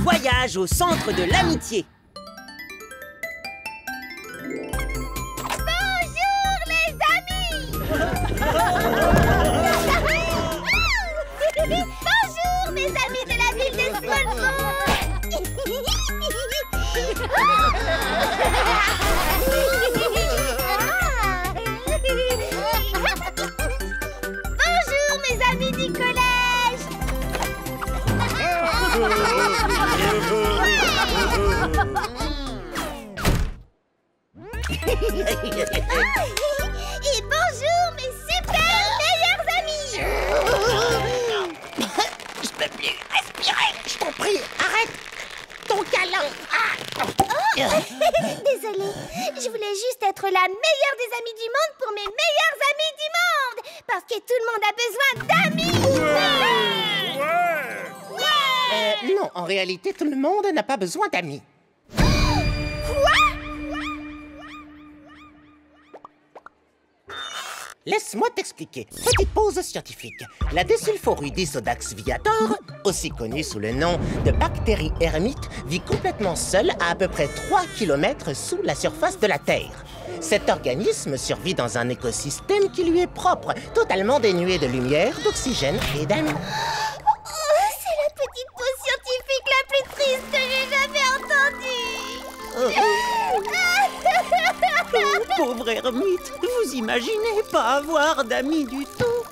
voyage au centre de l'amitié. Bonjour les amis. Bonjour mes amis de la ville de Smallville. Bonjour mes amis du collège. Et bonjour mes super meilleurs amis. Je peux plus respirer. Je t'en prie, arrête ton câlin. Désolée, je voulais juste être la meilleure des amies du monde pour mes meilleurs amis du monde. Parce que tout le monde a besoin d'amis. Non, en réalité, tout le monde n'a pas besoin d'amis. Laisse-moi t'expliquer. Petite pause scientifique. La Desulforudis viator, aussi connue sous le nom de bactérie ermite, vit complètement seule à peu près 3 km sous la surface de la Terre. Cet organisme survit dans un écosystème qui lui est propre, totalement dénué de lumière, d'oxygène et d'amis. C'est la petite pause scientifique la plus triste que j'ai jamais entendue. Pauvre ermite, vous imaginez pas avoir d'amis du tout?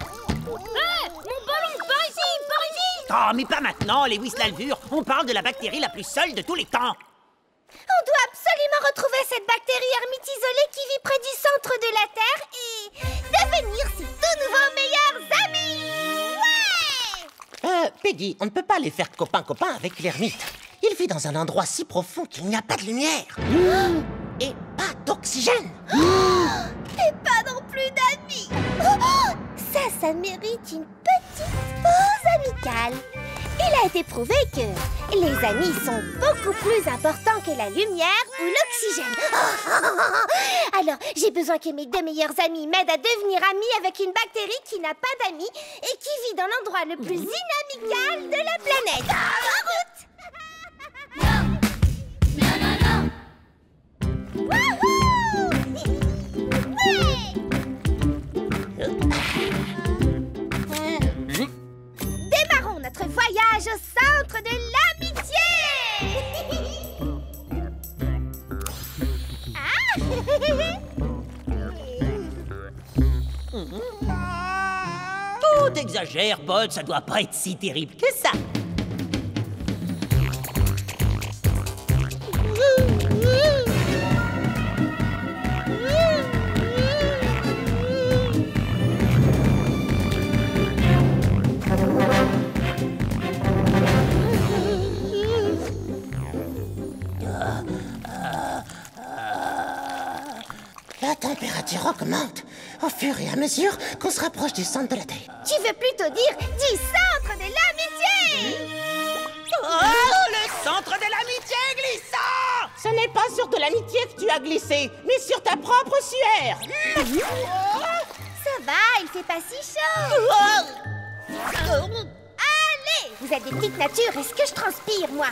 Mon ballon, par ici, par ici. Oh, mais pas maintenant, Lewis Lalvure. On parle de la bactérie la plus seule de tous les temps. On doit absolument retrouver cette bactérie ermite isolée qui vit près du centre de la Terre et devenir ses tout nouveaux meilleurs amis. Ouais! Peggy, on ne peut pas les faire copain-copain avec l'ermite. Il vit dans un endroit si profond qu'il n'y a pas de lumière. Et pas d'oxygène. Et pas non plus d'amis. Ça mérite une petite pause amicale. Il a été prouvé que les amis sont beaucoup plus importants que la lumière ou l'oxygène. Alors, j'ai besoin que mes deux meilleurs amis m'aident à devenir amis avec une bactérie qui n'a pas d'amis et qui vit dans l'endroit le plus inamical de la planète. En route! Wouhou! Ouais! Démarrons notre voyage au centre de l'amitié! Tout exagère, pote, ça doit pas être si terrible que ça. La température augmente au fur et à mesure qu'on se rapproche du centre de la Terre. Tu veux plutôt dire du centre de l'amitié! Oh, le centre de l'amitié glissant! Ce n'est pas sur de l'amitié que tu as glissé, mais sur ta propre sueur. Ça va, il fait pas si chaud! Allez! Vous êtes des petites natures, est-ce que je transpire, moi?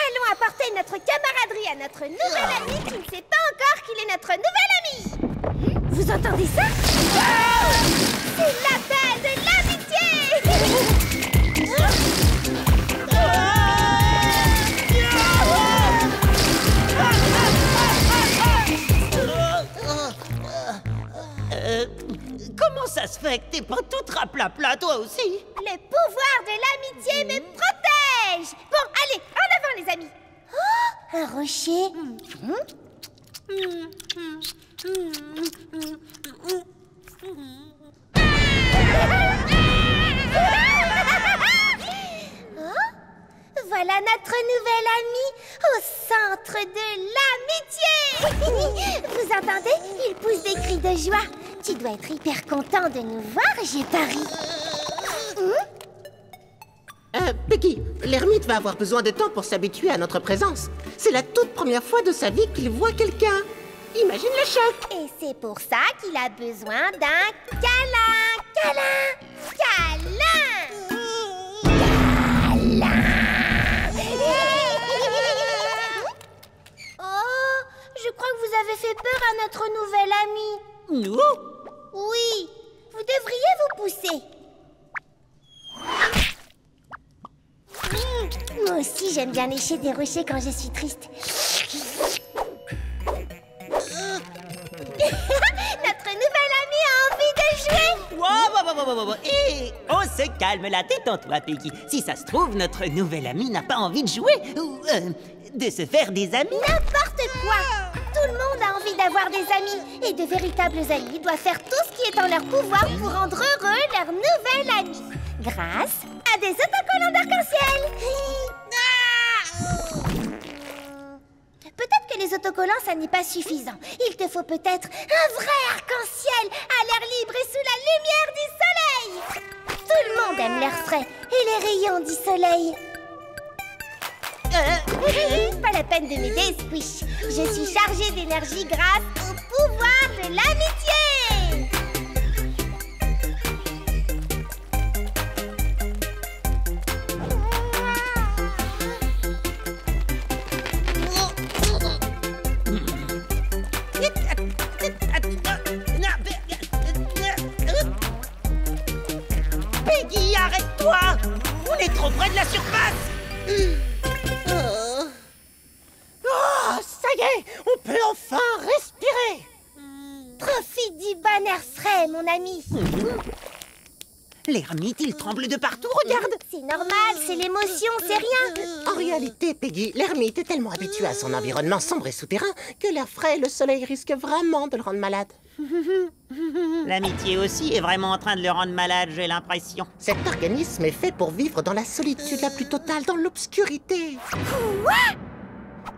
Allons apporter notre camaraderie à notre nouvel ami qui ne sait pas encore qu'il est notre nouvel ami. Vous entendez ça? C'est l'appel de l'amitié! Comment ça se fait que t'es pas toute raplapla, toi aussi? Le pouvoir de l'amitié me protège! Bon, allez, en avant les amis! Oh, un rocher! Oh, voilà notre nouvel ami au centre de l'amitié! Vous entendez? Il pousse des cris de joie. Tu dois être hyper content de nous voir, j'ai pari. Peggy, l'ermite va avoir besoin de temps pour s'habituer à notre présence. C'est la toute première fois de sa vie qu'il voit quelqu'un. Imagine le choc. Et c'est pour ça qu'il a besoin d'un câlin. Câlin, câlin. Oh, je crois que vous avez fait peur à notre nouvel ami. Nous? Oui, vous devriez vous pousser. Moi aussi, j'aime bien lécher des rochers quand je suis triste. Notre nouvel ami a envie de jouer. Wow. Et on se calme la tête en toi, Peggy. Si ça se trouve, notre nouvel ami n'a pas envie de jouer ou de se faire des amis. N'importe quoi. Tout le monde a envie d'avoir des amis. Et de véritables amis doivent faire tout ce qui est en leur pouvoir pour rendre heureux leur nouvel ami. Grâce à des autocollants d'arc-en-ciel. Peut-être que les autocollants, ça n'est pas suffisant. Il te faut peut-être un vrai arc-en-ciel à l'air libre et sous la lumière du soleil. Tout le monde aime l'air frais et les rayons du soleil. Pas la peine de m'aider, Squish. Je suis chargée d'énergie grâce au pouvoir de l'amitié. Peggy, arrête-toi! On est trop près de la surface! Oh, ça y est, on peut enfin respirer. Profite du bon air frais, mon ami. L'ermite, il tremble de partout, regarde! C'est normal, c'est l'émotion, c'est rien. En réalité, Peggy, l'ermite est tellement habitué à son environnement sombre et souterrain que l'air frais et le soleil risquent vraiment de le rendre malade. L'amitié aussi est vraiment en train de le rendre malade, j'ai l'impression. Cet organisme est fait pour vivre dans la solitude la plus totale, dans l'obscurité. Quoi?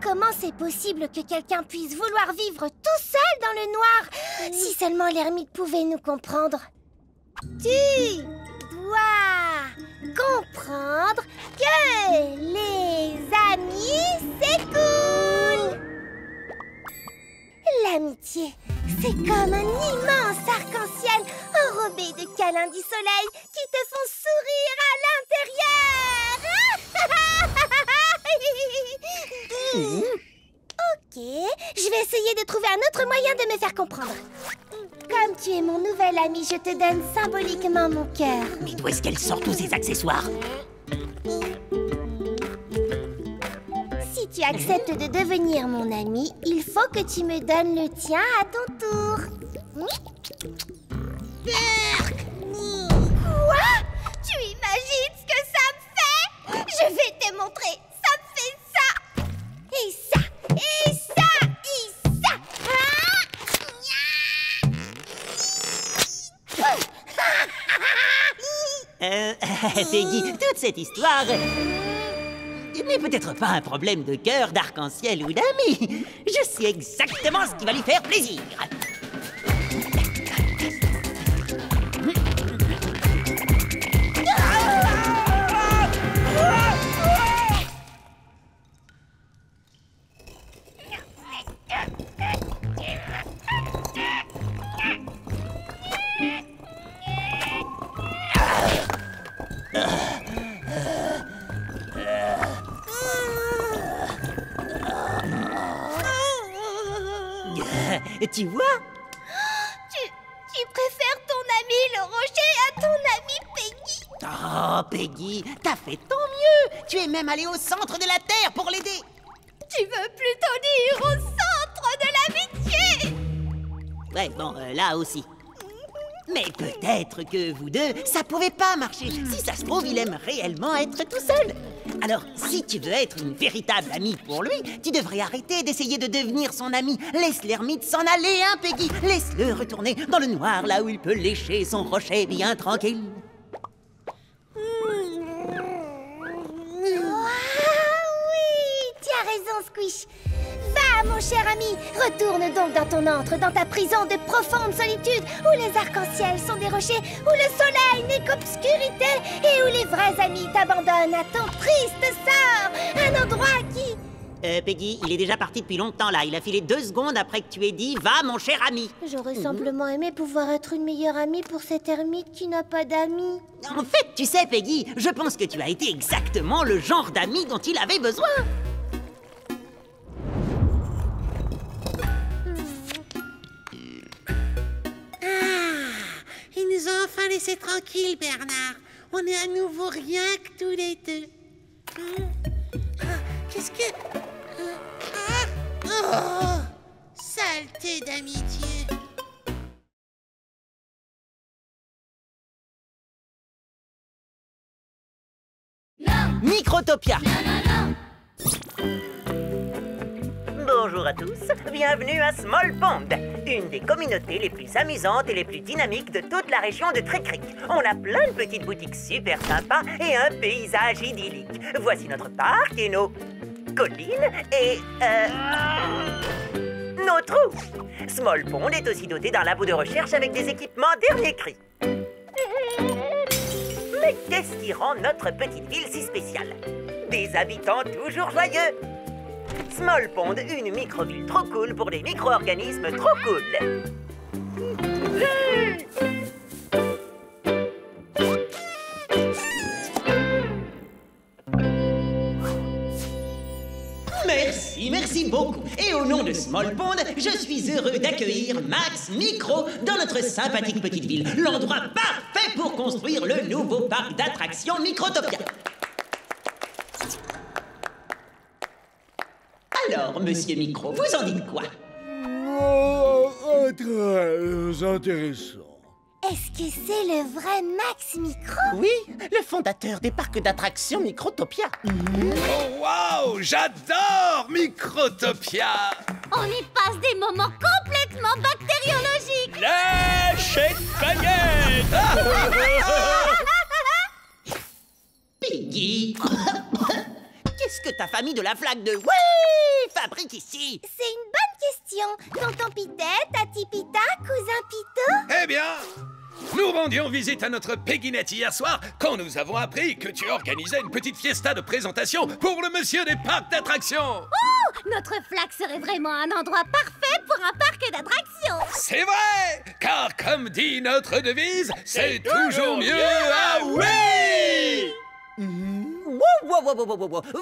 Comment c'est possible que quelqu'un puisse vouloir vivre tout seul dans le noir? Si seulement l'ermite pouvait nous comprendre. Tu dois comprendre que les amis, c'est cool. L'amitié, c'est comme un immense arc-en-ciel enrobé de câlins du soleil qui te font sourire à l'intérieur. Ok, je vais essayer de trouver un autre moyen de me faire comprendre. Comme tu es mon nouvel ami, je te donne symboliquement mon cœur. Mais d'où est-ce qu'elle sort tous ces accessoires? Si tu acceptes de devenir mon ami, il faut que tu me donnes le tien à ton tour. Quoi? Tu imagines ce que ça me fait? Je vais te montrer. Ça me fait ça. Et ça. Et ça. Et ça. Peggy, toute cette histoire n'est peut-être pas un problème de cœur, d'arc-en-ciel ou d'amis. Je sais exactement ce qui va lui faire plaisir. Tu vois? Tu préfères ton ami le rocher à ton ami Peggy? Oh, Peggy, t'as fait tant mieux. Tu es même allée au centre de la Terre pour l'aider. Tu veux plutôt dire au centre de l'amitié? Ouais, bon, là aussi. Mais peut-être que vous deux, ça pouvait pas marcher. Si ça se trouve, il aime réellement être tout seul. Alors, si tu veux être une véritable amie pour lui, tu devrais arrêter d'essayer de devenir son ami. Laisse l'ermite s'en aller, hein, Peggy. Laisse-le retourner dans le noir, là où il peut lécher son rocher bien tranquille. Oui, tu as raison, Squish. Va, mon cher ami, retourne donc dans ton antre, dans ta prison de profonde solitude, où les arcs-en-ciel sont des rochers, où le soleil n'est qu'obscurité, et où les vrais amis t'abandonnent à ton triste sort. Un endroit qui Peggy, il est déjà parti depuis longtemps là. Il a filé 2 secondes après que tu aies dit « Va, mon cher ami ». J'aurais simplement aimé pouvoir être une meilleure amie pour cette ermite qui n'a pas d'amis. En fait, tu sais, Peggy, je pense que tu as été exactement le genre d'ami dont il avait besoin. Il nous a enfin laissé tranquilles, Bernard. On est à nouveau rien que tous les deux. Qu'est-ce que... Oh, saleté d'amitié. Microtopia. Bonjour à tous, bienvenue à Small Pond, une des communautés les plus amusantes et les plus dynamiques de toute la région de Trick Creek. On a plein de petites boutiques super sympas et un paysage idyllique. Voici notre parc et nos collines et... nos trous. Small Pond est aussi doté d'un labo de recherche avec des équipements dernier cri. Mais qu'est-ce qui rend notre petite ville si spéciale? Des habitants toujours joyeux. Small Pond, une micro-ville trop cool pour des micro-organismes trop cool. Merci beaucoup. Et au nom de Small Pond, je suis heureux d'accueillir Max Micro dans notre sympathique petite ville. L'endroit parfait pour construire le nouveau parc d'attractions Microtopia. Alors, monsieur Micro, vous en dites quoi? Très intéressant. Est-ce que c'est le vrai Max Micro? Oui, le fondateur des parcs d'attractions Microtopia. Oh, waouh, j'adore Microtopia. On y passe des moments complètement bactériologiques. Lâchez de baguette. Piggy, qu'est-ce que ta famille de la flaque de oui fabrique ici? C'est une bonne question. Tonton Pitet, Tati Pita, cousin Pito. Eh bien, nous rendions visite à notre Pegginette hier soir quand nous avons appris que tu organisais une petite fiesta de présentation pour le monsieur des parcs d'attractions. Oh, notre flaque serait vraiment un endroit parfait pour un parc d'attractions. C'est vrai, car comme dit notre devise, c'est toujours mieux à oui. Wow.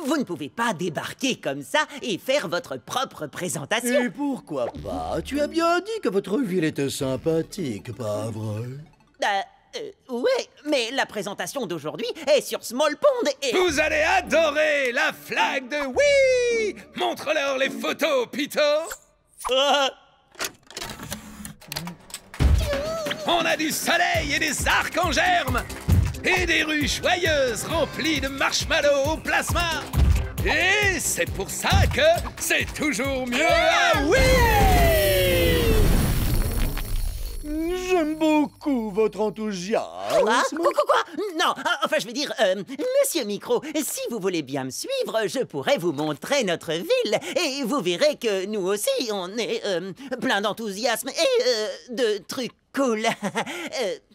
Vous ne pouvez pas débarquer comme ça et faire votre propre présentation. Et pourquoi pas? Tu as bien dit que votre ville était sympathique, pas vrai? Ouais, mais la présentation d'aujourd'hui est sur Small Pond et... Vous allez adorer la flag de oui. Montre-leur les photos, Pito. On a du soleil et des arcs en germe. Et des rues joyeuses remplies de marshmallows au plasma. Et c'est pour ça que c'est toujours mieux à oui. J'aime beaucoup votre enthousiasme. Quoi? Non, enfin je veux dire, monsieur Micro, si vous voulez bien me suivre, je pourrais vous montrer notre ville et vous verrez que nous aussi, on est plein d'enthousiasme et de trucs cool.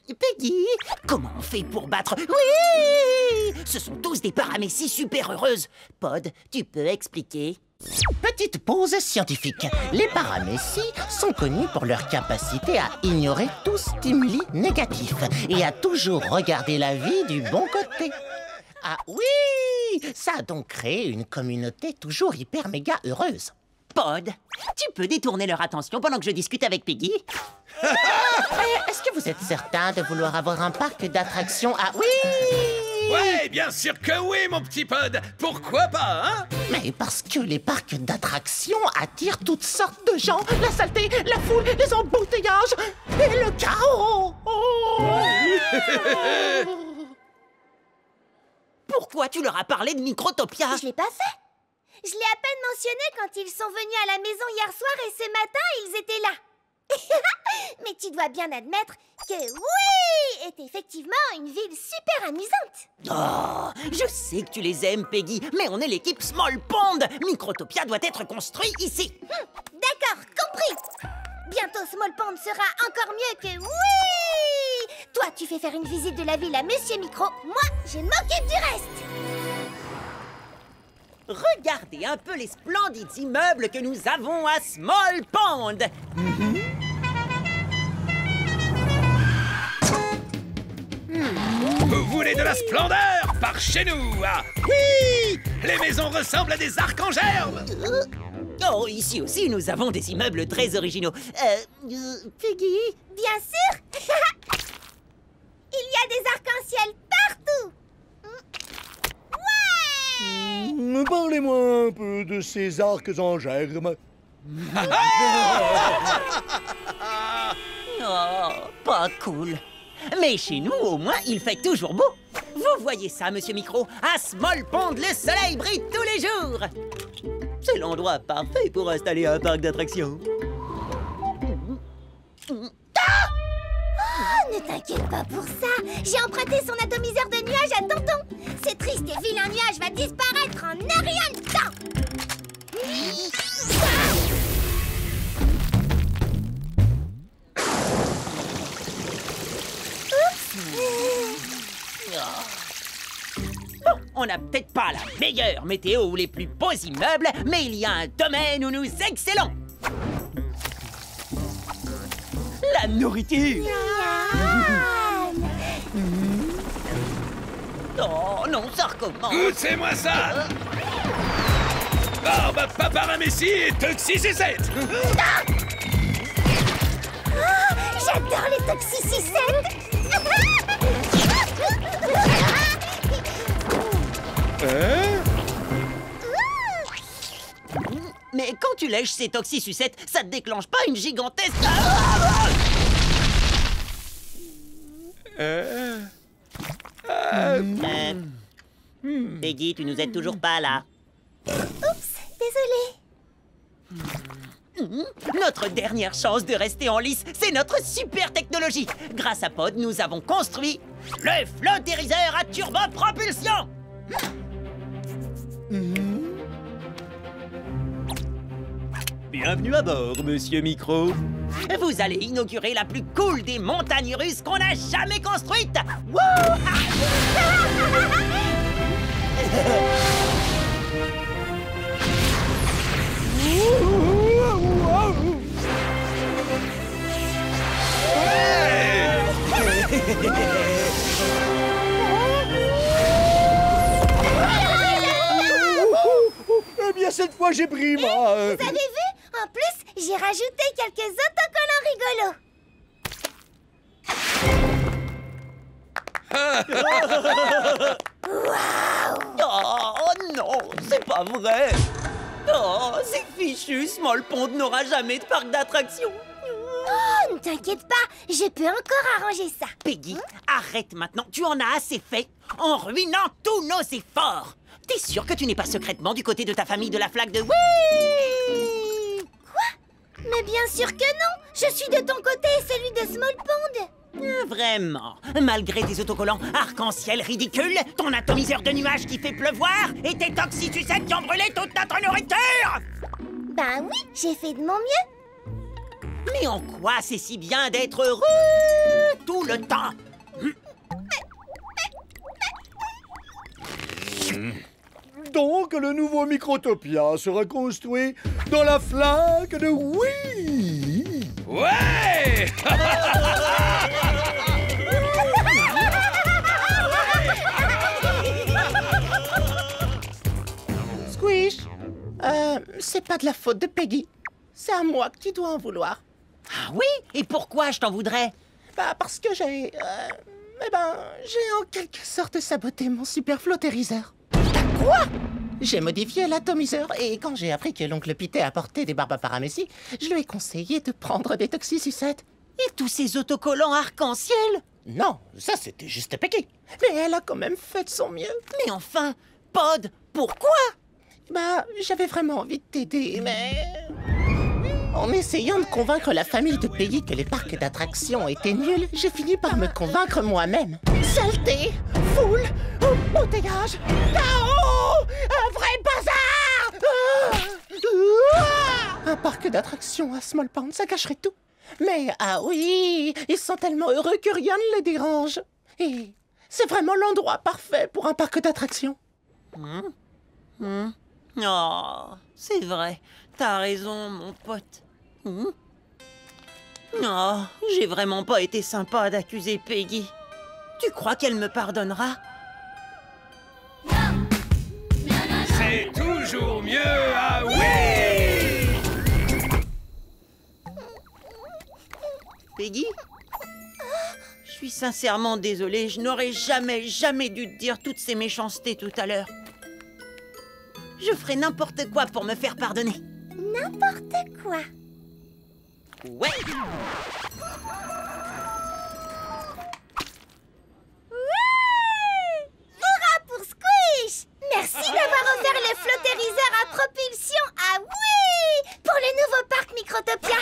Peggy, comment on fait pour battre... Oui! Ce sont tous des paramécies super heureuses. Pod, tu peux expliquer? Petite pause scientifique. Les paramécies sont connus pour leur capacité à ignorer tout stimuli négatif et à toujours regarder la vie du bon côté. Ah oui! Ça a donc créé une communauté toujours hyper méga heureuse. Pod, tu peux détourner leur attention pendant que je discute avec Peggy? Est-ce que vous êtes certain de vouloir avoir un parc d'attractions à oui? Ouais, bien sûr que oui, mon petit Pod. Pourquoi pas, hein? Mais parce que les parcs d'attractions attirent toutes sortes de gens. La saleté, la foule, les embouteillages et le chaos. Pourquoi tu leur as parlé de Microtopia? Je l'ai pas fait. Je l'ai à peine mentionné quand ils sont venus à la maison hier soir et ce matin, ils étaient là. Mais tu dois bien admettre que oui est effectivement une ville super amusante. Oh, je sais que tu les aimes, Peggy, mais on est l'équipe Small Pond. Microtopia doit être construit ici. D'accord, compris. Bientôt Small Pond sera encore mieux que oui. Toi, tu fais faire une visite de la ville à Monsieur Micro. Moi, je m'occupe du reste. regardez un peu les splendides immeubles que nous avons à Small Pond. Vous voulez de la splendeur? Par chez nous, ah. Oui! Les maisons ressemblent à des arcs en germe. Oh, ici aussi, nous avons des immeubles très originaux. Peggy? Bien sûr. Il y a des arcs-en-ciel partout. Ouais. Parlez-moi un peu de ces arcs en germe. Oh, pas cool. Mais chez nous, au moins, il fait toujours beau. Vous voyez ça, Monsieur Micro? À Small Pond, le soleil brille tous les jours. C'est l'endroit parfait pour installer un parc d'attractions. Ne t'inquiète pas pour ça. J'ai emprunté son atomiseur de nuages à tonton. Ce triste et vilain nuage va disparaître en un rien de temps. Bon, on n'a peut-être pas la meilleure météo ou les plus beaux immeubles, mais il y a un domaine où nous excellons. La nourriture. Oh non, ça recommence. Goûtez-moi ça. Barbe à Paparamessi et Toxi-Sucette. J'adore les toxicicettes. Mais quand tu lèches ces toxi-sucettes, ça te déclenche pas une gigantesque... Peggy, tu nous aides toujours pas, là. Oups, désolée. Notre dernière chance de rester en lice, c'est notre super technologie. Grâce à Pod, nous avons construit le flottériseur à turbopropulsion. Bienvenue à bord, Monsieur Micro. Vous allez inaugurer la plus cool des montagnes russes qu'on a jamais construite. Wouh! Eh bien, cette fois, j'ai pris ma... Vous avez vu? En plus, j'ai rajouté quelques autocollants rigolos. Oh non, c'est pas vrai. Oh, c'est fichu, Small Pond n'aura jamais de parc d'attractions. Oh, ne t'inquiète pas, je peux encore arranger ça. Peggy, arrête maintenant, tu en as assez fait en ruinant tous nos efforts. T'es sûre que tu n'es pas secrètement du côté de ta famille de la flaque de... Oui! Mais bien sûr que non. Je suis de ton côté et celui de Small Pond. Vraiment, malgré tes autocollants arc-en-ciel ridicules, ton atomiseur de nuages qui fait pleuvoir et tes toxi-sucettes qui ont brûlé toute notre nourriture! Ben oui, j'ai fait de mon mieux. Mais en quoi c'est si bien d'être heureux tout le temps? Donc, le nouveau Microtopia sera construit dans la flaque de oui. Ouais! Squish, c'est pas de la faute de Peggy. C'est à moi que tu dois en vouloir. Ah oui? Et pourquoi je t'en voudrais? Bah, parce que j'ai en quelque sorte saboté mon super flottériseur. Quoi? J'ai modifié l'atomiseur et quand j'ai appris que l'oncle Pité apportait des barbes à Paramessi, je lui ai conseillé de prendre des toxi-sucettes. Et tous ces autocollants arc-en-ciel? Non, ça c'était juste Peggy. Mais elle a quand même fait de son mieux. Mais enfin, Pod, pourquoi? Bah, j'avais vraiment envie de t'aider, mais... En essayant de convaincre la famille de Peggy que les parcs d'attractions étaient nuls, j'ai fini par me convaincre moi-même. Saleté, foule, embouteillage, chaos, un vrai bazar! Un parc d'attractions à Small Pond, ça cacherait tout. Mais ah oui, ils sont tellement heureux que rien ne les dérange. Et c'est vraiment l'endroit parfait pour un parc d'attractions. Oh, c'est vrai. T'as raison, mon pote. Oh, j'ai vraiment pas été sympa d'accuser Peggy. Tu crois qu'elle me pardonnera? C'est toujours mieux, ah oui! Peggy? Je suis sincèrement désolée, je n'aurais jamais dû te dire toutes ces méchancetés tout à l'heure. Je ferai n'importe quoi pour me faire pardonner. N'importe quoi. Ouais. Hurrah pour Squish! Merci d'avoir offert le flottériseur à propulsion à oui pour le nouveau parc Microtopia.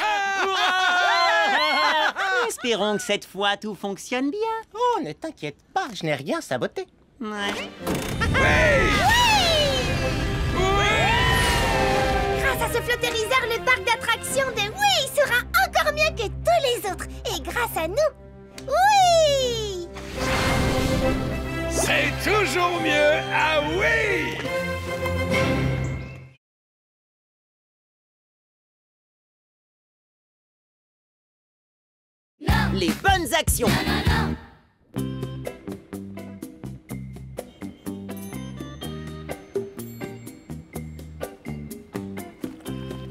Espérons que cette fois tout fonctionne bien. Oh, ne t'inquiète pas, je n'ai rien saboté. Ouais. Grâce à ce flottériseur, le parc d'attractions de oui sera encore mieux que tous les autres. Et grâce à nous, oui! C'est toujours mieux, ah oui! Les bonnes actions.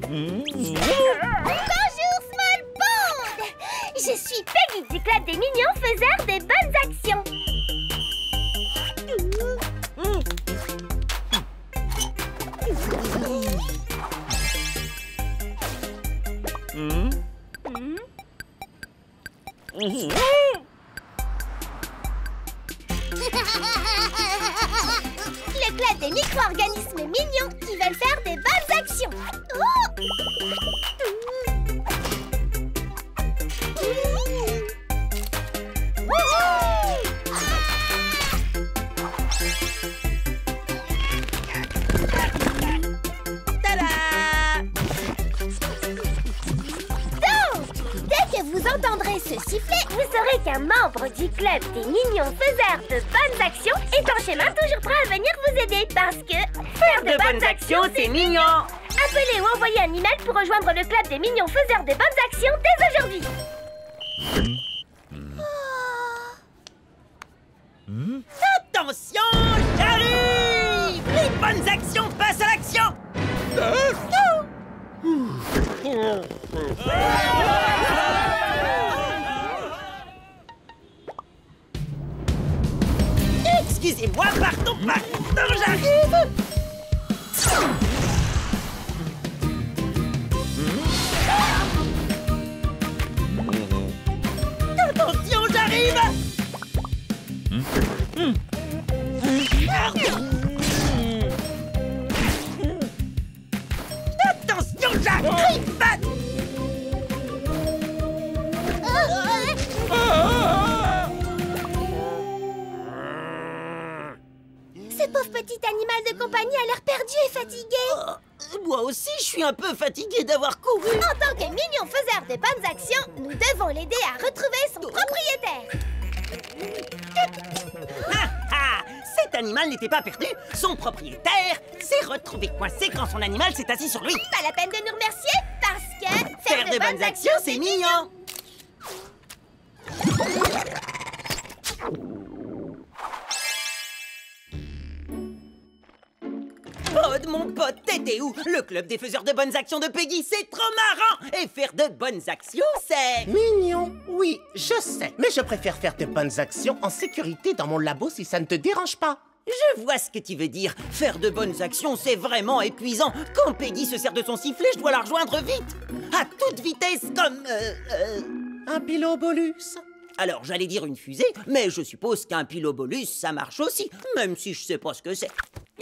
Bonjour Small Bond! Je suis Peggy du club des mignons faiseurs des bonnes actions. Le club des micro-organismes mignons qui veulent faire des bonnes actions. Tada! Donc, dès que vous entendrez ce sifflet, vous saurez qu'un membre du club des mignons faiseurs de bonnes actions est en chemin toujours prêt à venir vous aider parce que faire de bonnes actions, c'est mignon. Appelez ou envoyez un email pour rejoindre le club des mignons faiseurs de bonnes actions dès aujourd'hui. Attention, j'arrive! Les bonnes actions passent à l'action! Excusez-moi, pardon, j'arrive! Attention, j'arrive! Attention, j'arrive! Ce pauvre petit animal de compagnie a l'air perdu et fatigué. Moi aussi, je suis un peu fatigué d'avoir couru. En tant que mignon faiseur de bonnes actions, nous devons l'aider à retrouver son propriétaire. Ah, ah, cet animal n'était pas perdu. Son propriétaire s'est retrouvé coincé quand son animal s'est assis sur lui. Pas la peine de nous remercier parce que Faire de bonnes actions, c'est mignon. Pod, mon pote, t'étais où? Le club des faiseurs de bonnes actions de Peggy, c'est trop marrant! Et faire de bonnes actions, c'est... Mignon, oui, je sais. Mais je préfère faire de bonnes actions en sécurité dans mon labo si ça ne te dérange pas. Je vois ce que tu veux dire. Faire de bonnes actions, c'est vraiment épuisant. Quand Peggy se sert de son sifflet, je dois la rejoindre vite. À toute vitesse, comme... Un pilobolus. Alors, j'allais dire une fusée, mais je suppose qu'un pilobolus, ça marche aussi, même si je sais pas ce que c'est.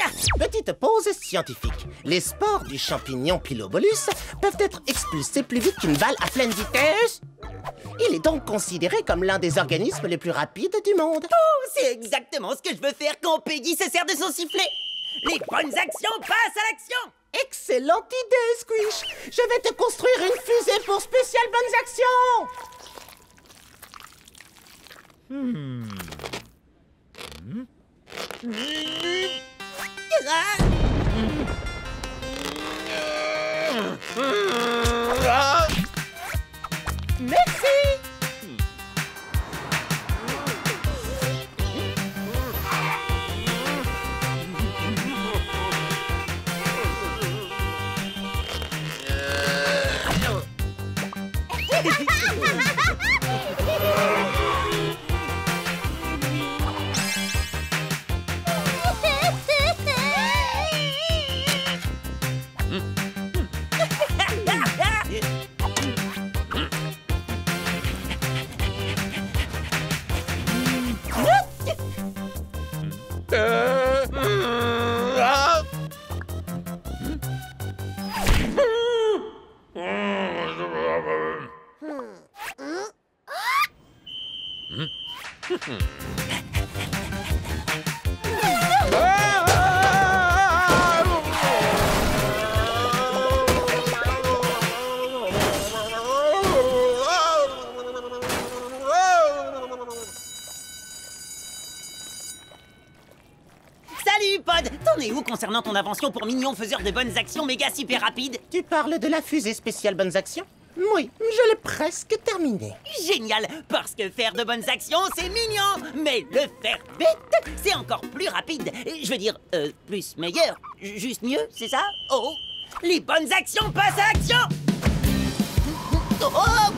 Ah, Petite pause scientifique. Les spores du champignon pilobolus peuvent être expulsés plus vite qu'une balle à pleine vitesse. Il est donc considéré comme l'un des organismes les plus rapides du monde. oh, c'est exactement ce que je veux faire quand Peggy se sert de son sifflet. Les bonnes actions passent à l'action. Excellente idée, Squish. Je vais te construire une fusée pour spéciales bonnes actions. Ah, Merci. Salut, Pod! T'en es où concernant ton invention pour mignon faiseur de bonnes actions méga super rapides? Tu parles de la fusée spéciale Bonnes Actions? Oui, je l'ai presque terminée. Génial! Parce que faire de bonnes actions, c'est mignon! Mais le faire vite, c'est encore plus rapide. Je veux dire, plus meilleur. Juste mieux, c'est ça? Oh! Les bonnes actions passent à action! Oh!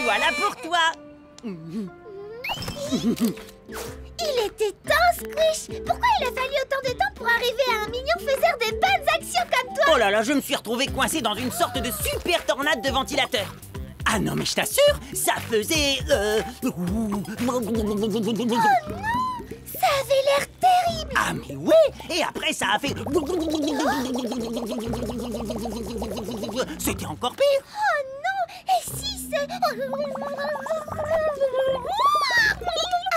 Voilà pour toi! Il était temps, Squish! Pourquoi il a fallu autant de temps pour arriver à un mignon faiseur de bonnes actions comme toi? Oh là là, je me suis retrouvé coincé dans une sorte de super tornade de ventilateur. Ah non, mais je t'assure, ça faisait... Oh non! Ça avait l'air terrible! Ah mais ouais! Et après, ça a fait... C'était encore pire! Oh non! Et si ce...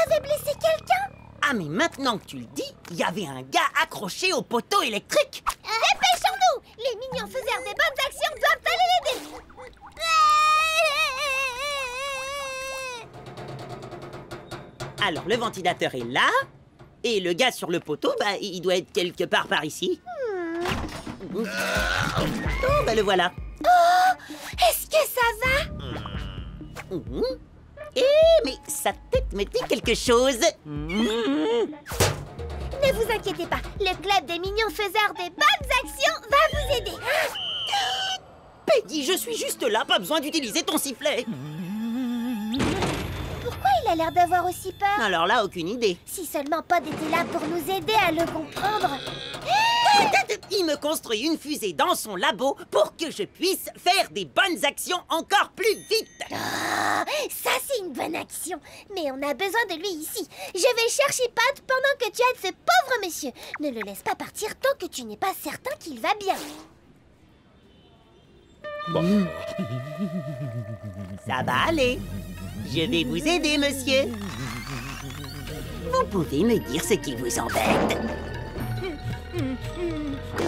avait blessé quelqu'un? Ah mais maintenant que tu le dis, il y avait un gars accroché au poteau électrique! Dépêchons-nous! Les mignons faiseurs des bonnes actions doivent aller l'aider! Alors, le ventilateur est là, et le gars sur le poteau, bah, il doit être quelque part par ici. Oh, bah le voilà. Oh! Est-ce que ça va? Mais sa tête me dit quelque chose. Ne vous inquiétez pas, le club des mignons faiseurs des bonnes actions va vous aider. Peggy, je suis juste là, pas besoin d'utiliser ton sifflet. Pourquoi il a l'air d'avoir aussi peur? Alors là, aucune idée. Si seulement Pod était là pour nous aider à le comprendre. Il me construit une fusée dans son labo pour que je puisse faire des bonnes actions encore plus vite. Ah, ça c'est une bonne action. Mais on a besoin de lui ici. Je vais chercher Pod pendant que tu aides ce pauvre monsieur. Ne le laisse pas partir tant que tu n'es pas certain qu'il va bien. Ça va aller. Je vais vous aider, monsieur. Vous pouvez me dire ce qui vous embête?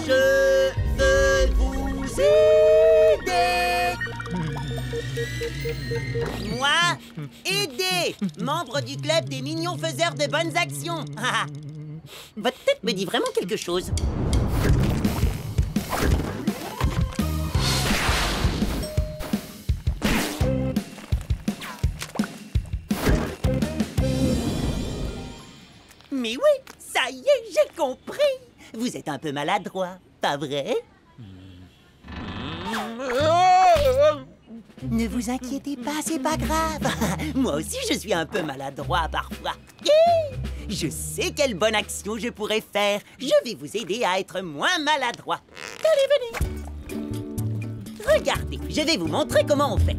Je veux vous aider. Moi, aider, membre du club des mignons faiseurs de bonnes actions. Votre tête me dit vraiment quelque chose. Mais oui, ça y est, j'ai compris. Vous êtes un peu maladroit, pas vrai? Ne vous inquiétez pas, c'est pas grave. Moi aussi, je suis un peu maladroit parfois. Je sais quelle bonne action je pourrais faire. Je vais vous aider à être moins maladroit. Allez, venez. Regardez, je vais vous montrer comment on fait.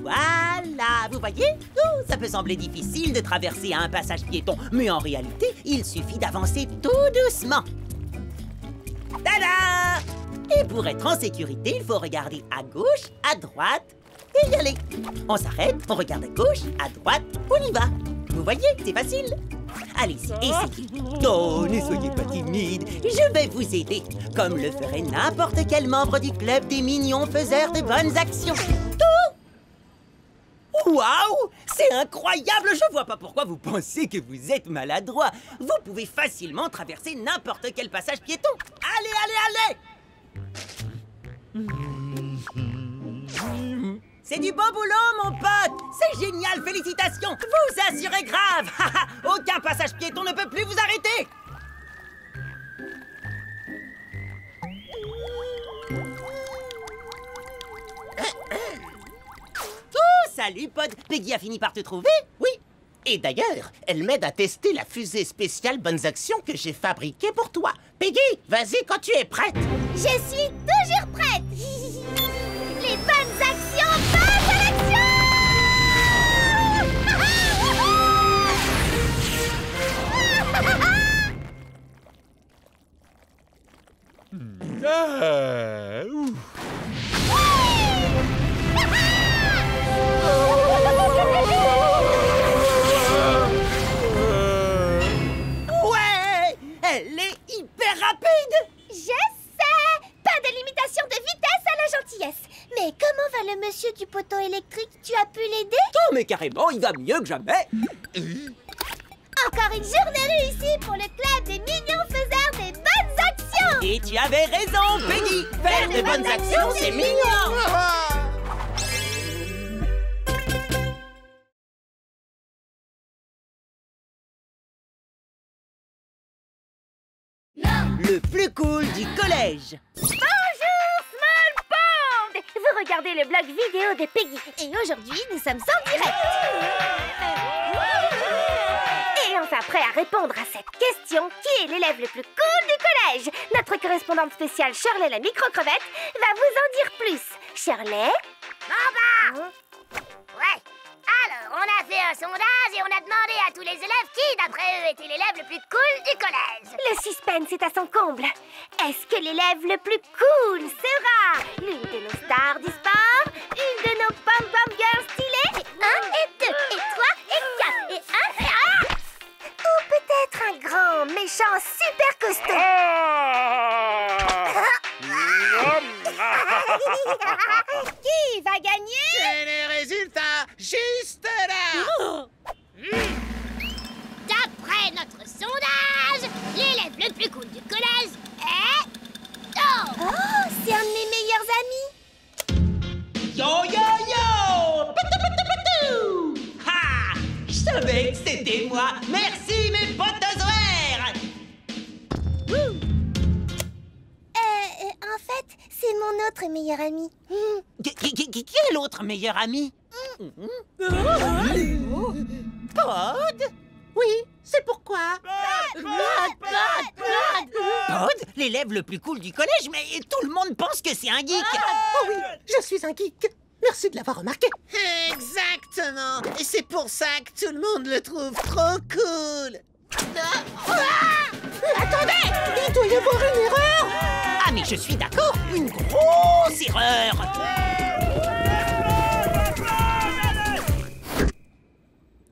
Voilà, vous voyez? Oh, ça peut sembler difficile de traverser un passage piéton, mais en réalité, il suffit d'avancer tout doucement. Tada! Et pour être en sécurité, il faut regarder à gauche, à droite et y aller. On s'arrête, on regarde à gauche, à droite, on y va. Vous voyez, c'est facile. Allez-y, essayez. Oh, ne soyez pas timide, je vais vous aider, comme le ferait n'importe quel membre du club des mignons faiseurs de bonnes actions. Waouh! C'est incroyable! Je vois pas pourquoi vous pensez que vous êtes maladroit. Vous pouvez facilement traverser n'importe quel passage piéton. Allez, allez, allez! C'est du bon boulot, mon pote! C'est génial, félicitations! Vous assurez grave! Aucun passage piéton ne peut plus vous arrêter! Oh, salut, Pod! Peggy a fini par te trouver? Oui. Et d'ailleurs, elle m'aide à tester la fusée spéciale Bonnes Actions que j'ai fabriquée pour toi. Peggy, vas-y quand tu es prête. Je suis toujours prête. Les bonnes actions passent à l'action. Ouais! Elle est hyper rapide! Je sais. Pas de limitation de vitesse à la gentillesse. Mais comment va le monsieur du poteau électrique? Tu as pu l'aider? Oh, mais carrément, il va mieux que jamais! Encore une journée réussie pour le club des mignons faiseurs des bonnes actions. Et tu avais raison, Peggy! Faire de bonnes actions, c'est mignon! Le plus cool du collège! Bonjour Small Pond. Vous regardez le blog vidéo de Peggy. Et aujourd'hui, nous sommes en direct. Et on s'apprête à répondre à cette question. Qui est l'élève le plus cool du collège? Notre correspondante spéciale Shirley la micro-crevette va vous en dire plus. Shirley? Ouais. Alors, on a fait un sondage et on a demandé à tous les élèves qui, d'après eux, était l'élève le plus cool du collège. Le suspense est à son comble. Est-ce que l'élève le plus cool sera l'une de nos stars du sport, une de nos pom-pom girls stylées, et 1 et 2, et 3 et 4, et 1 et 1, ou peut-être un grand, méchant, super costaud? Qui va gagner? C'est les résultats juste là. D'après notre sondage, l'élève le plus cool du collège est... Oh! Oh, c'est un de mes meilleurs amis. Yo yo yo! Patou patou patou! Ha! Je savais que c'était moi! Merci mes potozoaires! En fait, c'est mon autre meilleur ami. Qui est l'autre meilleur ami? Pod? Oui, c'est pourquoi. Pod, l'élève le plus cool du collège, mais tout le monde pense que c'est un geek! Oh oui, je suis un geek. Merci de l'avoir remarqué. Exactement. Et c'est pour ça que tout le monde le trouve trop cool. Attendez, il doit y avoir une erreur. Ah mais je suis d'accord, une grosse erreur!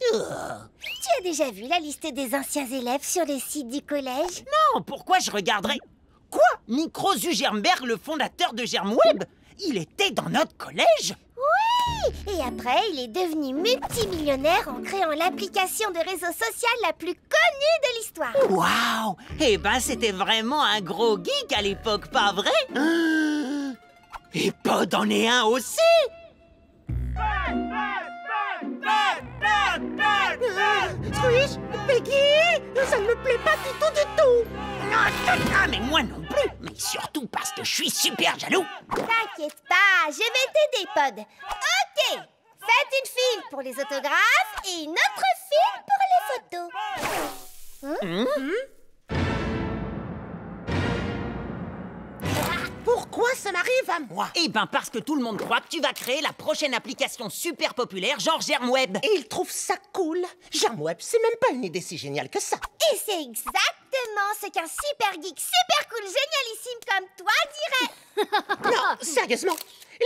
Tu as déjà vu la liste des anciens élèves sur les sites du collège? Non, pourquoi je regarderais? Quoi? Micro Zuckerberg, le fondateur de GermWeb? Il était dans notre collège? Oui! Et après, il est devenu multimillionnaire en créant l'application de réseau social la plus connue de l'histoire. Waouh! Eh ben, c'était vraiment un gros geek à l'époque, pas vrai? Et Pod en est un aussi! Squish, Peggy, ça ne me plaît pas du tout. Ah, mais moi non plus! Mais surtout parce que je suis super jaloux! T'inquiète pas, je vais t'aider, Pod. Ok! Faites une file pour les autographes et une autre file pour les photos. Pourquoi ça m'arrive à moi? Eh ben, parce que tout le monde croit que tu vas créer la prochaine application super populaire, genre GermWeb. Et ils trouvent ça cool. GermWeb, c'est même pas une idée si géniale que ça. Et c'est exactement exactement ce qu'un super geek, super cool, génialissime comme toi dirait. Non, sérieusement,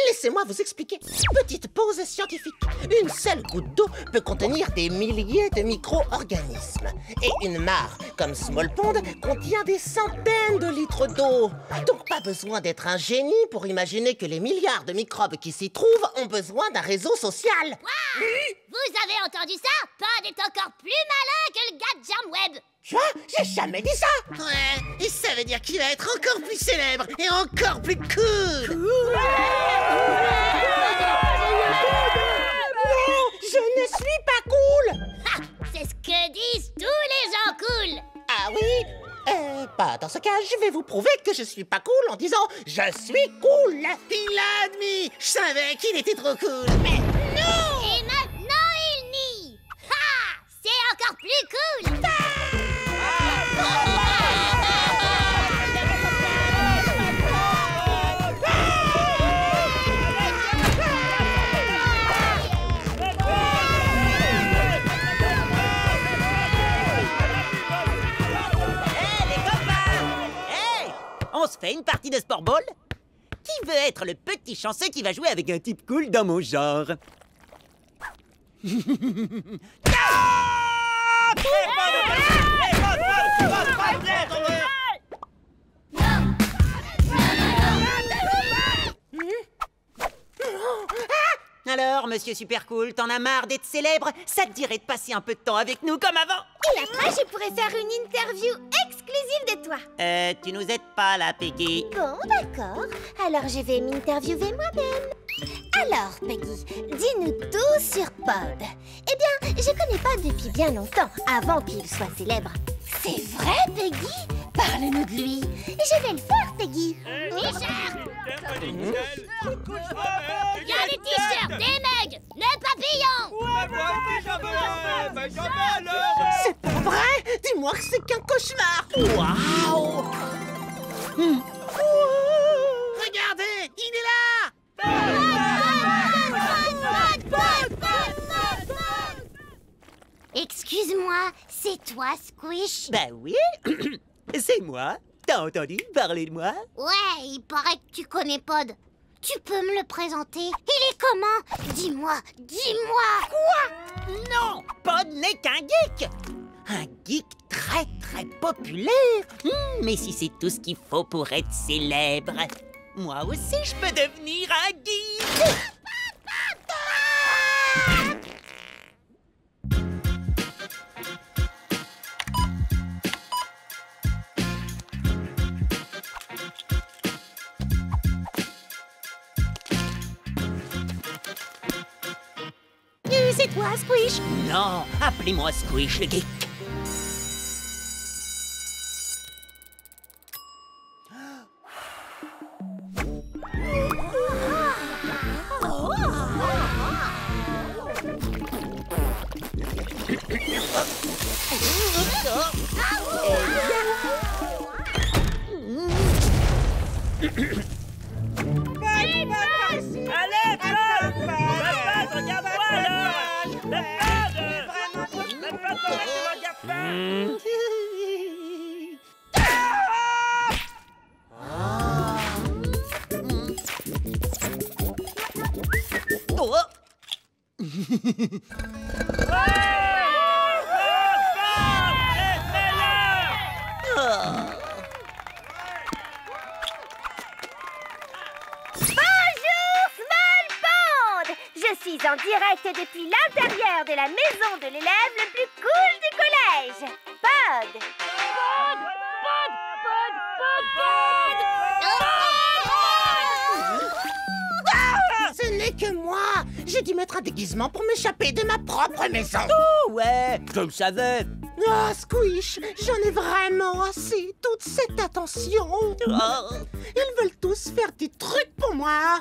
laissez-moi vous expliquer. Petite pause scientifique. Une seule goutte d'eau peut contenir des milliers de micro-organismes. Et une mare, comme Small Pond, contient des centaines de litres d'eau. Donc pas besoin d'être un génie pour imaginer que les milliards de microbes qui s'y trouvent ont besoin d'un réseau social. Wow. Vous avez entendu ça? Pod est encore plus malin que le gars de Germweb. Quoi? J'ai jamais dit ça! Ouais, et ça veut dire qu'il va être encore plus célèbre et encore plus cool. Non, je ne suis pas cool! Ha! C'est ce que disent tous les gens cool. Ah oui? Bah dans ce cas, je vais vous prouver que je suis pas cool en disant « Je suis cool ». Il l'a admis. Je savais qu'il était trop cool. Mais non! Et maintenant il nie. Ha! C'est encore plus cool. On se fait une partie de sport ball? Qui veut être le petit chanceux qui va jouer avec un type cool dans mon genre? Alors, monsieur super cool, t'en as marre d'être célèbre? Ça te dirait de passer un peu de temps avec nous comme avant? Et après, je pourrais faire une interview exclusive de toi. Tu nous aides pas là, Peggy. Bon, d'accord. Alors, je vais m'interviewer moi-même. Alors, Peggy, dis-nous tout sur Pod. Eh bien, je connais Pod depuis bien longtemps, avant qu'il soit célèbre. C'est vrai, Peggy? Parle-nous de lui. Je vais le faire, Peggy. T-shirt. Il y a les t-shirts, des mugs, le papillon. C'est pas vrai? Dis-moi que c'est qu'un cauchemar. Waouh! Regardez, il est là. Excuse-moi, c'est toi, Squish? Ben oui, c'est moi. T'as entendu parler de moi? Ouais, il paraît que tu connais Pod. Tu peux me le présenter? Il est comment? Dis-moi, dis-moi! Quoi? Non, Pod n'est qu'un geek. Un geek très très populaire. Mais si c'est tout ce qu'il faut pour être célèbre, moi aussi je peux devenir un geek. C'est toi, Squish? Non, appelez-moi Squish le geek. Je suis en direct depuis l'intérieur de la maison de l'élève le plus cool du collège, Pod. Ce n'est que moi! J'ai dû mettre un déguisement pour m'échapper de ma propre maison! Oh ouais, je le savais. Ah, Squish, j'en ai vraiment assez, toute cette attention! Ils veulent tous faire des trucs pour moi!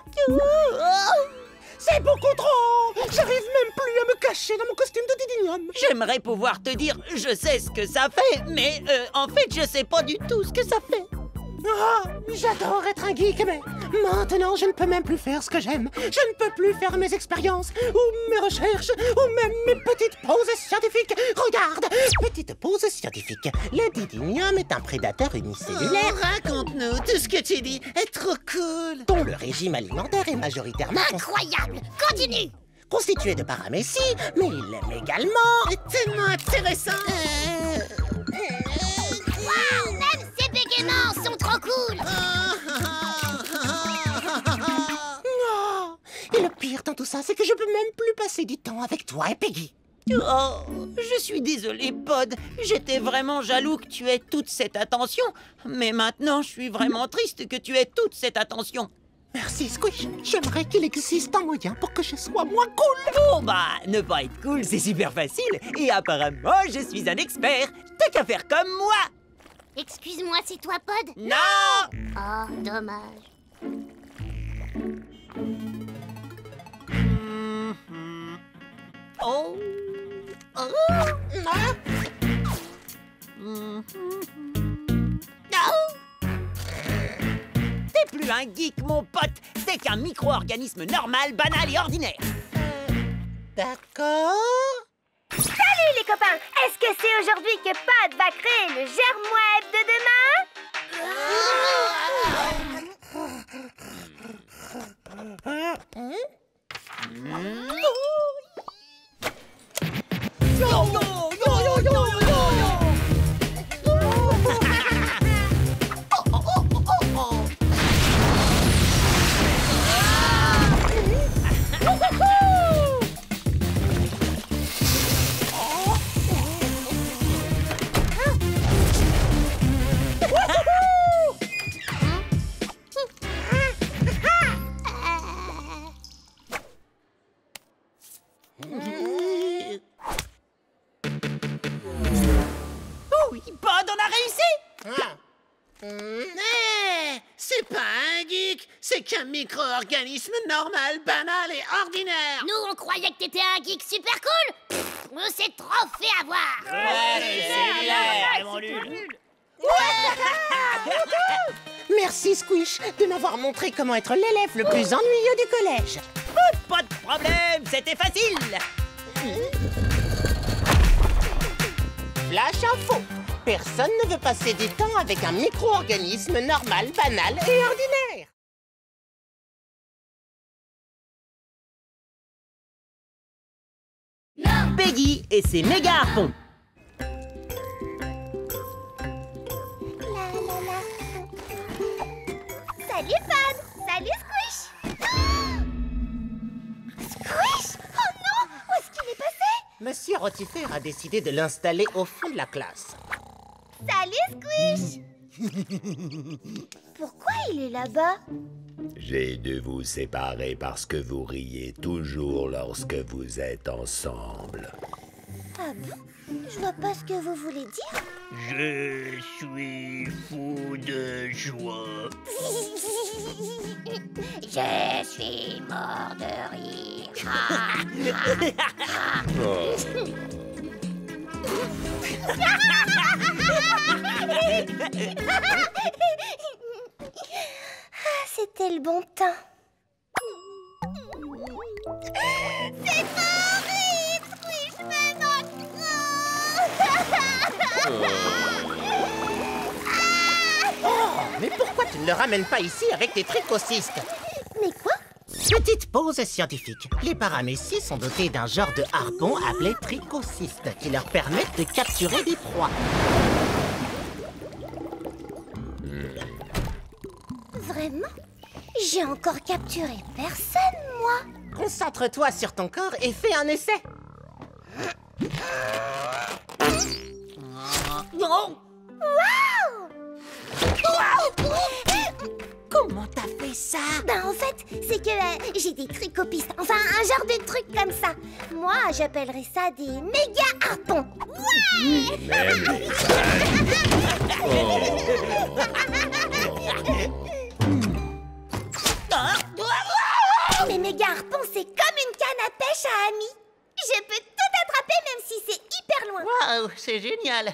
C'est beaucoup trop! J'arrive même plus à me cacher dans mon costume de Didinium! J'aimerais pouvoir te dire je sais ce que ça fait, mais en fait je sais pas du tout ce que ça fait. Ah, j'adore être un geek, mais Maintenant, je ne peux même plus faire ce que j'aime. Je ne peux plus faire mes expériences, ou mes recherches, ou même mes petites pauses scientifiques. Regarde, petite pause scientifique. Le didinium est un prédateur unicellulaire Raconte-nous, tout ce que tu dis est trop cool. dont le régime alimentaire est majoritairement Incroyable! Continue! constitué de paramécie, mais il aime également... Tellement intéressant. Waouh! Même ses bégaiements sont trop cool! Oh, et le pire dans tout ça, c'est que je peux même plus passer du temps avec toi et Peggy. Oh, je suis désolé, Pod. J'étais vraiment jaloux que tu aies toute cette attention. Mais maintenant, je suis vraiment triste que tu aies toute cette attention. Merci, Squish. J'aimerais qu'il existe un moyen pour que je sois moins cool. Bon, bah, ne pas être cool, c'est super facile. Et apparemment, je suis un expert. T'as qu'à faire comme moi. Excuse-moi, c'est toi, Pod? Non! Oh, dommage. Oh! T'es plus un geek, mon pote. T'es qu'un micro-organisme normal, banal et ordinaire. D'accord. Salut les copains! Est-ce que c'est aujourd'hui que Pod va créer le germe web de demain? Oui, Pod, on a réussi! C'est pas un geek, c'est qu'un micro-organisme normal, banal et ordinaire. Nous, on croyait que t'étais un geek super cool! Pff, on s'est trop fait avoir! Merci, Squish, de m'avoir montré comment être l'élève le plus ennuyeux du collège. Pas de problème, c'était facile! Flash info. Personne ne veut passer du temps avec un micro-organisme normal, banal et ordinaire. Peggy et ses méga harpons. Salut Pod! Salut Squish! Squish! Oh non! Où est-ce qu'il est passé? Monsieur Rotifer a décidé de l'installer au fond de la classe. Salut Squish! Pourquoi il est là-bas? J'ai dû vous séparer parce que vous riez toujours lorsque vous êtes ensemble. Ah bon? Je vois pas ce que vous voulez dire. Je suis fou de joie. Je suis mort de rire. Ah, c'était le bon temps. C'est horrible, Squish, mais Mais pourquoi tu ne le ramènes pas ici avec tes tricocystes? Mais quoi? Petite pause scientifique. Les paramécies sont dotés d'un genre de harpon appelé tricocystes qui leur permettent de capturer des proies. Vraiment? J'ai encore capturé personne, moi. Concentre-toi sur ton corps et fais un essai. Non! Waouh! Comment t'as fait ça? Ben en fait, c'est que j'ai des tricopistes. Enfin, un genre de truc comme ça. Moi, j'appellerais ça des méga harpons. Ouais! Même les Mes méga harpons, c'est comme une canne à pêche à amis. Je peux tout attraper même si c'est hyper loin. Waouh, c'est génial.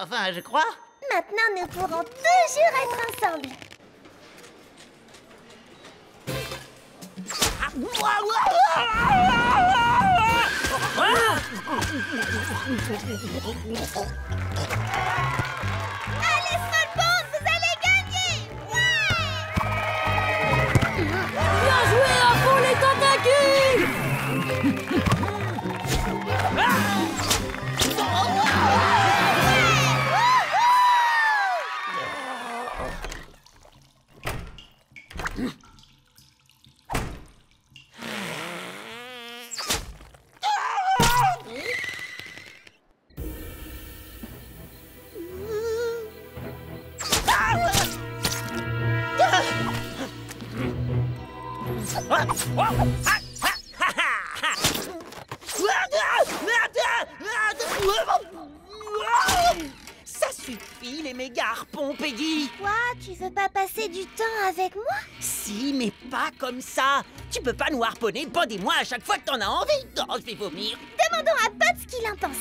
Enfin, je crois. Maintenant, nous pourrons toujours être ensemble. Allez, Smallbones, vous allez gagner! Bien joué à fond les tentacules! Ça suffit, les méga harpons, Peggy! Quoi? Tu veux pas passer du temps avec moi? Si, mais pas comme ça! Tu peux pas nous harponner, pas des mois à chaque fois que t'en as envie! Oh, je vais vomir! Demandons à Pod ce qu'il en pense.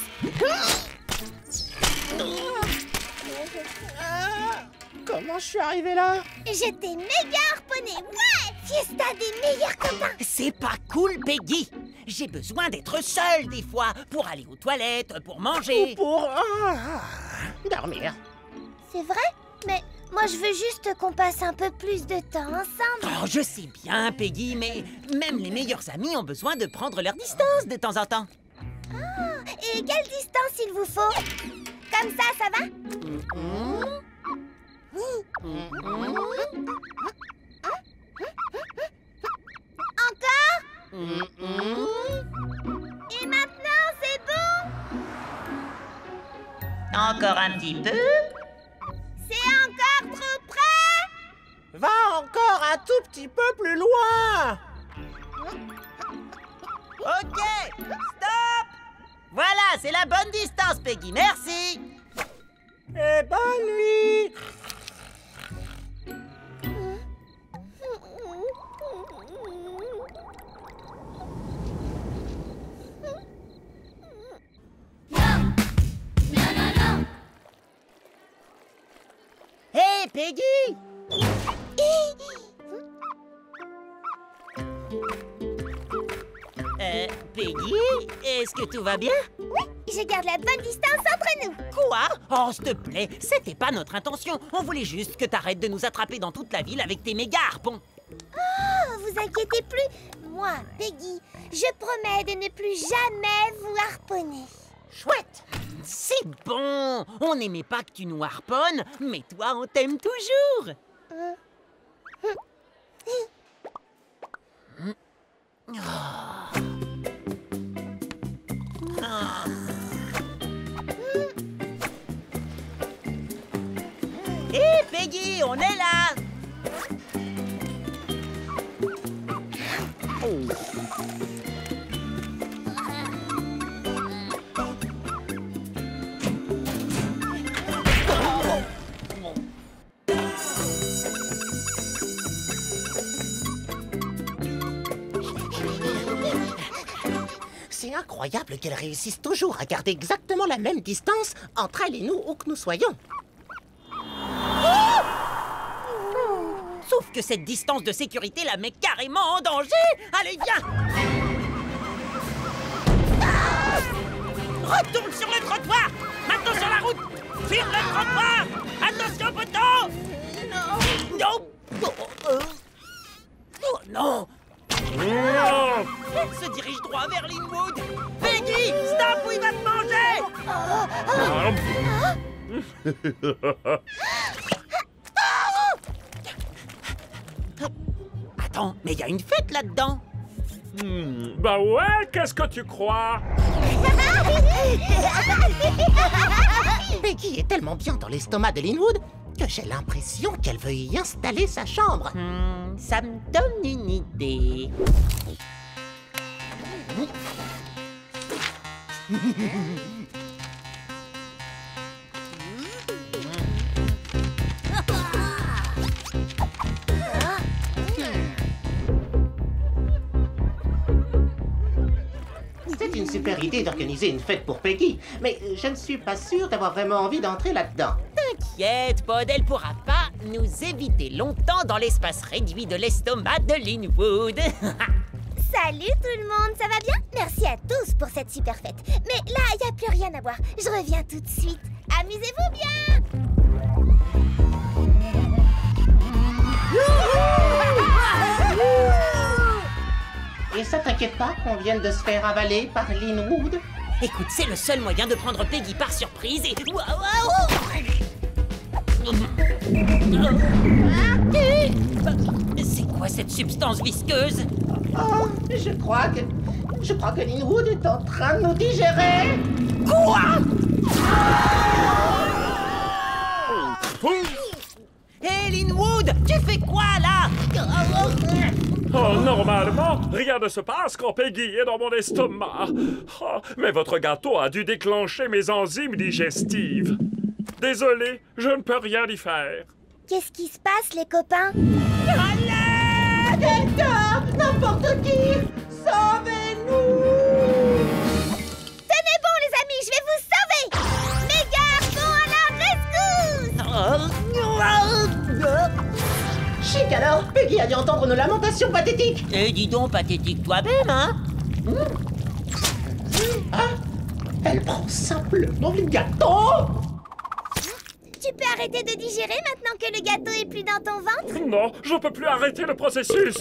Comment je suis arrivé là? Je t'ai méga harponné, ouais! Fiesta des meilleurs copains! C'est pas cool, Peggy! J'ai besoin d'être seule des fois, pour aller aux toilettes, pour manger. Pour dormir. C'est vrai? Mais moi je veux juste qu'on passe un peu plus de temps ensemble. Oh, je sais bien, Peggy, mais même les meilleurs amis ont besoin de prendre leur distance de temps en temps. Ah, et quelle distance il vous faut? Comme ça va? Encore? Et maintenant, c'est bon? Encore un petit peu? C'est encore trop près? Va encore un tout petit peu plus loin. Ok, stop! Voilà, c'est la bonne distance, Peggy, merci! Et bonne nuit. Hé, Peggy! Peggy, est-ce que tout va bien? Oui, je garde la bonne distance entre nous. Quoi? Oh, s'il te plaît, c'était pas notre intention. On voulait juste que t'arrêtes de nous attraper dans toute la ville avec tes méga harpons. Oh, vous inquiétez plus. Moi, Peggy, je promets de ne plus jamais vous harponner. Chouette! C'est bon! On n'aimait pas que tu nous harponnes, mais toi, on t'aime toujours! Hé, Peggy, on est là! C'est incroyable qu'elles réussissent toujours à garder exactement la même distance entre elles et nous, où que nous soyons. Sauf que cette distance de sécurité la met carrément en danger! Allez, viens! Retourne sur le trottoir! Maintenant sur la route! Sur le trottoir! Attention, poteau! Non! Non! Oh non! Elle se dirige droit vers Linwood! Peggy! Stop ou il va te manger! Attends, mais il y a une fête là-dedans! Bah ouais, qu'est-ce que tu crois? Peggy est tellement bien dans l'estomac de Linwood que j'ai l'impression qu'elle veut y installer sa chambre. Ça me donne une idée. C'est une super idée d'organiser une fête pour Peggy, mais je ne suis pas sûr d'avoir vraiment envie d'entrer là-dedans. T'inquiète, Pod, elle pourra pas nous éviter longtemps dans l'espace réduit de l'estomac de Linwood. Salut tout le monde, ça va bien? Merci à tous pour cette super fête. Mais là, il n'y a plus rien à boire. Je reviens tout de suite. Amusez-vous bien! Et ça t'inquiète pas qu'on vienne de se faire avaler par Linwood? Écoute, c'est le seul moyen de prendre Peggy par surprise et... C'est quoi cette substance visqueuse? Oh, je crois que Linwood est en train de nous digérer. Quoi? Hé, Linwood, tu fais quoi, là? Oh, normalement, rien ne se passe quand Peggy est dans mon estomac. Oh, mais votre gâteau a dû déclencher mes enzymes digestives. Désolé, je ne peux rien y faire. Qu'est-ce qui se passe, les copains? Quelqu'un, n'importe qui, sauvez-nous! Tenez bon, les amis, je vais vous sauver! Mes garçons, à la rescousse! Chic alors, Peggy a dû entendre nos lamentations pathétiques. Eh, dis donc, pathétique toi-même, hein? Ah, elle prend simplement le gâteau. Tu peux arrêter de digérer maintenant que le gâteau est plus dans ton ventre? Non, je peux plus arrêter le processus.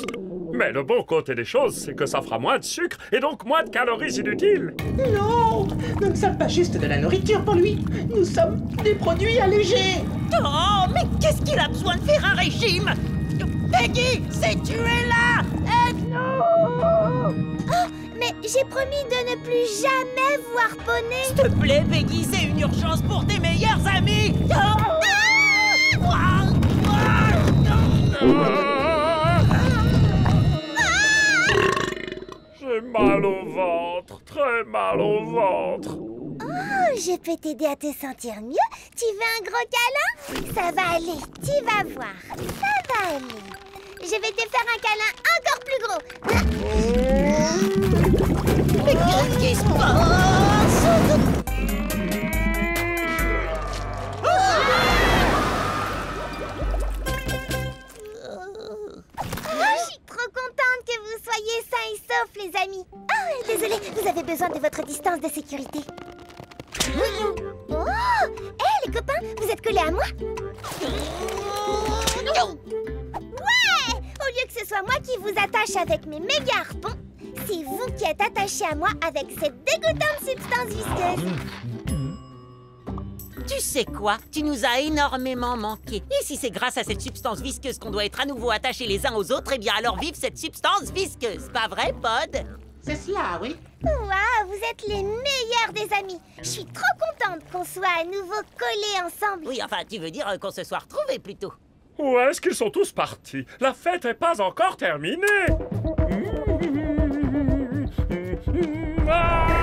Mais le bon côté des choses, c'est que ça fera moins de sucre et donc moins de calories inutiles. Non, nous ne sommes pas juste de la nourriture pour lui. Nous sommes des produits allégés. Oh, mais qu'est-ce qu'il a besoin de faire un régime? Peggy, c'est tu es là! Aide-nous! Oh, mais j'ai promis de ne plus jamais voir Poney. S'il te plaît, Peggy, c'est une urgence pour tes meilleurs amis! J'ai mal au ventre, très mal au ventre. Oh, je peux t'aider à te sentir mieux. Tu veux un gros câlin? Ça va aller, tu vas voir. Ça va aller. Je vais te faire un câlin encore plus gros. Mais qu'est-ce qui se passe? Je suis trop contente que vous soyez sains et saufs, les amis. Ah, désolé, vous avez besoin de votre distance de sécurité. Oh! Hé, les copains, vous êtes collés à moi? Ouais! Au lieu que ce soit moi qui vous attache avec mes méga harpons, c'est vous qui êtes attachés à moi avec cette dégoûtante substance visqueuse. Tu sais quoi? Tu nous as énormément manqué. Et si c'est grâce à cette substance visqueuse qu'on doit être à nouveau attachés les uns aux autres, eh bien alors vive cette substance visqueuse. Pas vrai, Pod? C'est cela, oui. Waouh, vous êtes les meilleurs des amis. Je suis trop contente qu'on soit à nouveau collés ensemble. Oui, enfin, tu veux dire qu'on se soit retrouvés plutôt. Où est-ce qu'ils sont tous partis? La fête n'est pas encore terminée. Ah!